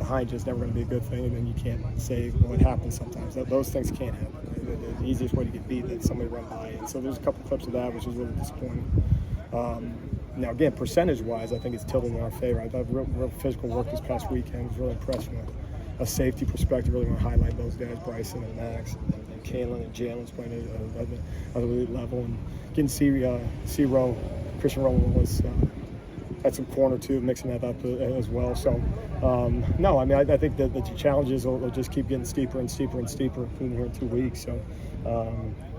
behind you is never going to be a good thing, and then you can't say, well, it happens sometimes. Those things can't happen. The easiest way to get beat is somebody run by you. And so there's a couple clips of that, which was really disappointing. Now, again, percentage-wise, I think it's tilted in our favor. I thought real physical work this past weekend. I was really impressed from a safety perspective. Really want to highlight those guys, Bryson and Max and Kalen and Jalen's playing at the elite level. And getting C Row, Christian Rowland was had some corner too, mixing that up as well. So, no, I mean, I think that the challenges will just keep getting steeper and steeper and steeper here in 2 weeks. So,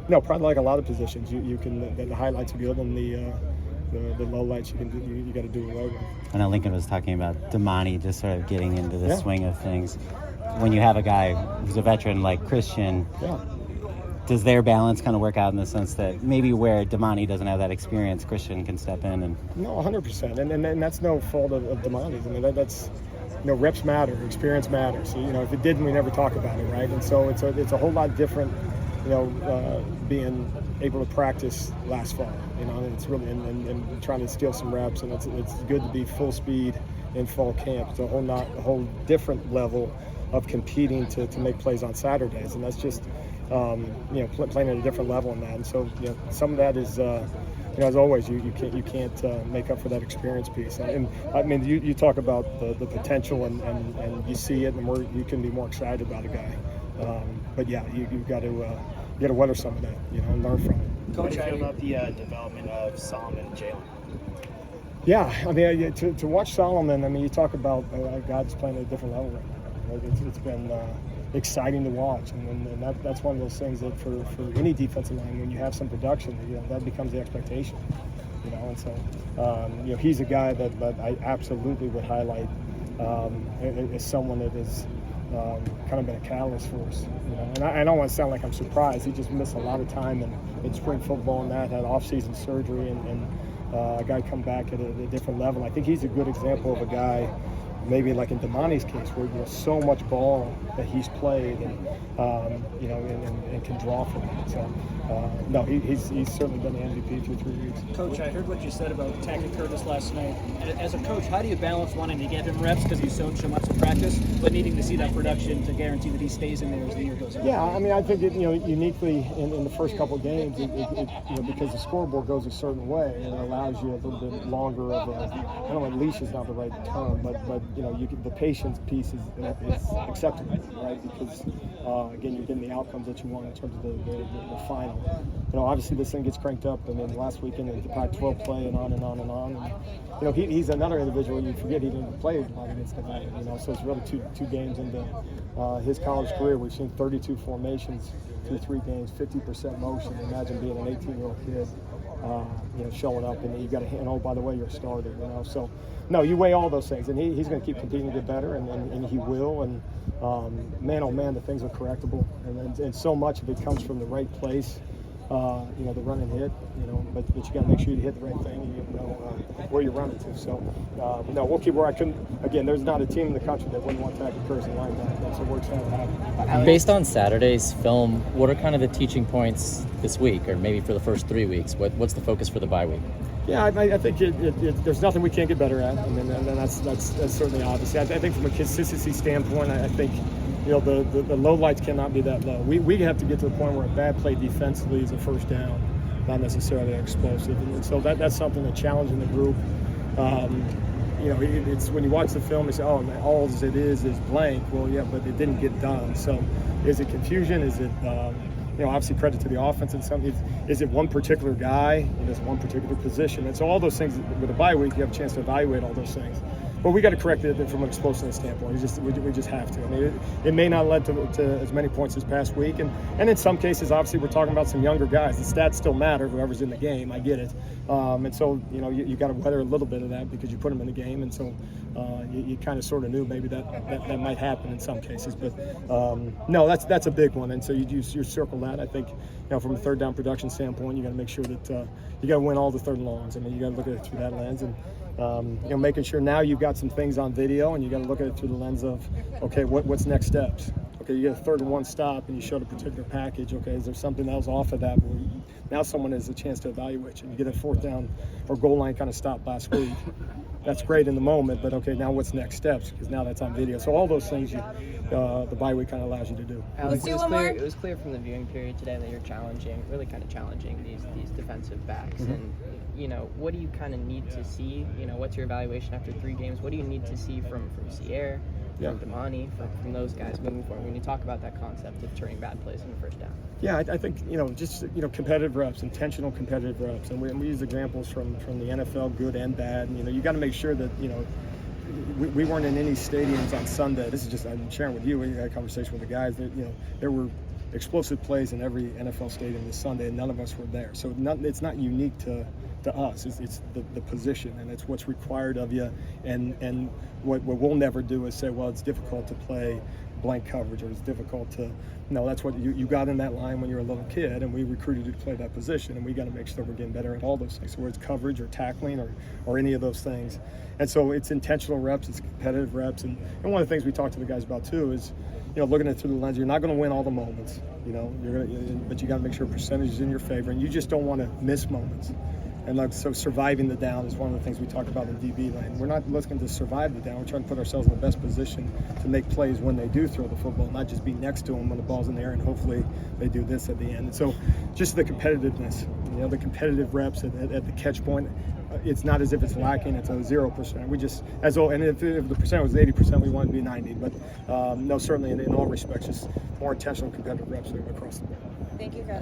no, probably like a lot of positions, you can the highlights are good and the low lights you got to do away with. I know Lincoln was talking about Damani just sort of getting into the swing of things. When you have a guy who's a veteran like Christian, does their balance kind of work out in the sense that maybe where Damani doesn't have that experience, Christian can step in? And no, 100%, and that's no fault of Damani's. I mean, that's reps matter, experience matters. So, if it didn't, we never talk about it, right? And so it's a whole lot different, being able to practice last fall, and it's really and trying to steal some reps, and it's good to be full speed in fall camp. It's a whole different level of competing to make plays on Saturdays, and that's just playing at a different level in that. And so some of that is as always you can't make up for that experience piece. And I mean you talk about the potential and you see it, and you can be more excited about a guy. But yeah, you've got to weather some of that, and learn from it. Coach, how do you feel about the development of Solomon and Jalen? Yeah, I mean, to watch Solomon, I mean, you talk about a guy that's playing at a different level right now. It's been exciting to watch, and that's one of those things that for any defensive line, when you have some production, that becomes the expectation. And so he's a guy that I absolutely would highlight as someone that has kind of been a catalyst for us. And I don't want to sound like I'm surprised. He just missed a lot of time in spring football, and that had off-season surgery, and a guy come back at a different level. I think he's a good example of a guy, maybe like in Damani's case, where so much ball that he's played, and and can draw from it. So no, he's certainly been the MVP through 3 weeks. Coach, I heard what you said about Tackett Curtis last night. As a coach, how do you balance wanting to get him reps because he's shown so much in practice, but needing to see that production to guarantee that he stays in there as the year goes on? Yeah, I mean, I think uniquely in the first couple of games, because the scoreboard goes a certain way, and it allows you a little bit longer of I don't know, leash is not the right term, but the patience piece is acceptable, right? Because again, you're getting the outcomes that you want in terms of the final. Obviously this thing gets cranked up, and then last weekend the Pac-12 play, and on and on and on. And, he's another individual you forget he didn't play against Nevada. So it's really two games into his college career. We've seen 32 formations through 3 games, 50% motion. Imagine being an 18-year-old kid. Showing up, and you got to hand. Oh, by the way, you're a starter. So no, you weigh all those things, and he's going to keep continuing to get better, and he will. And man, oh man, the things are correctable, and so much of it comes from the right place. The run and hit. But you got to make sure you hit the right thing, and you know where you're running to. So no, we'll keep working. Again, there's not a team in the country that wouldn't want Tackett Curtis and linebacker. So we're excited to have him. Based on Saturday's film, what are kind of the teaching points this week, or maybe for the first 3 weeks? What's the focus for the bye week? Yeah, I think there's nothing we can't get better at, and that's certainly obvious. I think from a consistency standpoint, I think the low lights cannot be that low. We have to get to the point where a bad play defensively is a first down, not necessarily explosive, and so that's something that challenging the group. It's when you watch the film, you say, oh, man, all it is blank. Well, yeah, but it didn't get done. So is it confusion? Is it obviously credit to the offense, and is it one particular guy? Is it one particular position? And so all those things with a bye week, you have a chance to evaluate all those things. But we got to correct it from an explosiveness standpoint. We just have to. I mean, it may not lead to as many points this past week, and in some cases, obviously, we're talking about some younger guys. The stats still matter. Whoever's in the game, I get it. And so you got to weather a little bit of that because you put them in the game, and so you kind of sort of knew maybe that might happen in some cases. But no, that's a big one, and so you circle that. I think from a third down production standpoint, you got to make sure that you got to win all the third and longs. I mean, you got to look at it through that lens, and making sure now you've got some things on video, and you got to look at it through the lens of, okay, what's next steps? Okay, you get a 3rd and 1 stop, and you showed a particular package. Okay, is there something else off of that? Now someone has a chance to evaluate you. You get a 4th down or goal line kind of stop last week. that's great in the moment, but okay, now what's next steps? Because now that's on video. So all those things the bye week kind of allows you to do. Alex, it was clear from the viewing period today that you're really kind of challenging these defensive backs. Mm-hmm. And, what do you kind of need to see? What's your evaluation after 3 games? What do you need to see from Sierra, from Damani, from those guys moving forward when you talk about that concept of turning bad plays into first down? Yeah, I think, just competitive reps, intentional competitive reps. And we use examples from the NFL, good and bad. And, you got to make sure that, we weren't in any stadiums on Sunday. This is just, I'm sharing with you, we had a conversation with the guys that, there were explosive plays in every NFL stadium this Sunday, and none of us were there. So it's not unique to us. It's the position, and it's what's required of you. And what we'll never do is say, well, it's difficult to play blank coverage, or it's difficult to. No, that's what you got in that line when you were a little kid, and we recruited you to play that position, and we got to make sure we're getting better at all those things, whether it's coverage or tackling or any of those things. And so it's intentional reps, it's competitive reps, and one of the things we talk to the guys about too is, looking at it through the lens, you're not going to win all the moments, but you got to make sure percentage is in your favor, and you just don't want to miss moments. And so surviving the down is one of the things we talk about in DB lane. We're not looking to survive the down. We're trying to put ourselves in the best position to make plays when they do throw the football, not just be next to them when the ball's in the air and hopefully they do this at the end. And so just the competitiveness, the competitive reps at the catch point, it's not as if it's lacking. It's a 0%. We just, and if the percent was 80%, we want it to be 90. But no, certainly in all respects, just more intentional competitive reps across the board. Thank you, guys.